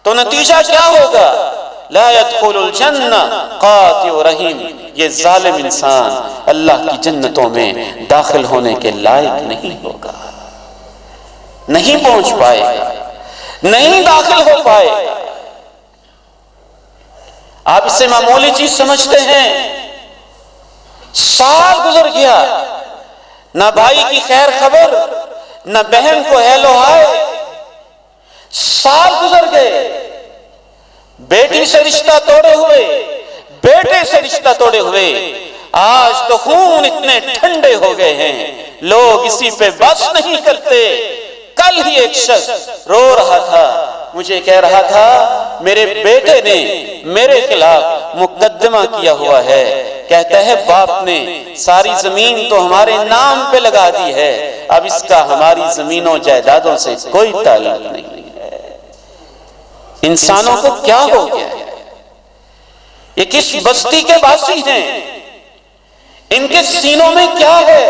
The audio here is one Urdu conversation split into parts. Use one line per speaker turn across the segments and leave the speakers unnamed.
تو نتیجہ کیا ہوگا؟ لا يدخل الجنہ قاطع رحیم، یہ ظالم انسان اللہ کی جنتوں میں داخل ہونے کے لائق نہیں ہوگا، نہیں پہنچ پائے گا، نہیں داخل ہو پائے گا۔ آپ اسے معمولی چیز سمجھتے ہیں، سال گزر گیا، نہ بھائی کی خیر خبر، نہ بہن کو ہیلو ہائے، سال گزر گئے، بیٹی سے رشتہ توڑے ہوئے، بیٹے سے رشتہ توڑے ہوئے، آج تو خون اتنے ٹھنڈے ہو گئے ہیں لوگ اسی پہ بس نہیں کرتے۔ کل ہی ایک شخص رو رہا تھا، مجھے کہہ رہا تھا میرے بیٹے نے میرے خلاف مقدمہ کیا ہوا ہے، کہتا ہے باپ نے ساری زمین تو ہمارے نام پہ لگا دی ہے، اب اس کا ہماری زمینوں جائیدادوں سے کوئی تعلق نہیں ہے۔ انسانوں کو کیا ہو گیا ہے؟ یہ کس بستی کے باسی ہیں؟ ان کے سینوں میں کیا ہے؟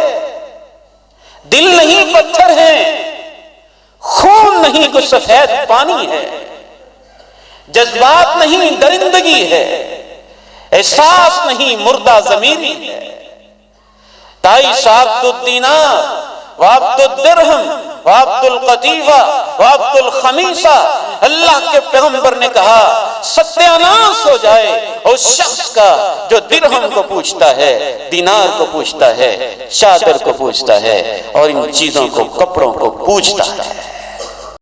دل نہیں پتھر ہیں، خون نہیں کچھ سفید پانی ہے، جذبات نہیں درندگی ہے، احساس نہیں مردہ ضمیری ہے۔ تعیش عبد الدینار وعبد الدرہم وعبد القطیفہ وعبد الخمیسہ، اللہ کے پیغمبر نے کہا ستیاناس ہو جائے اس شخص کا جو درہم کو پوچھتا ہے، دینار کو پوچھتا ہے، چادر کو پوچھتا ہے اور ان چیزوں کو، کپڑوں کو پوچھتا ہے۔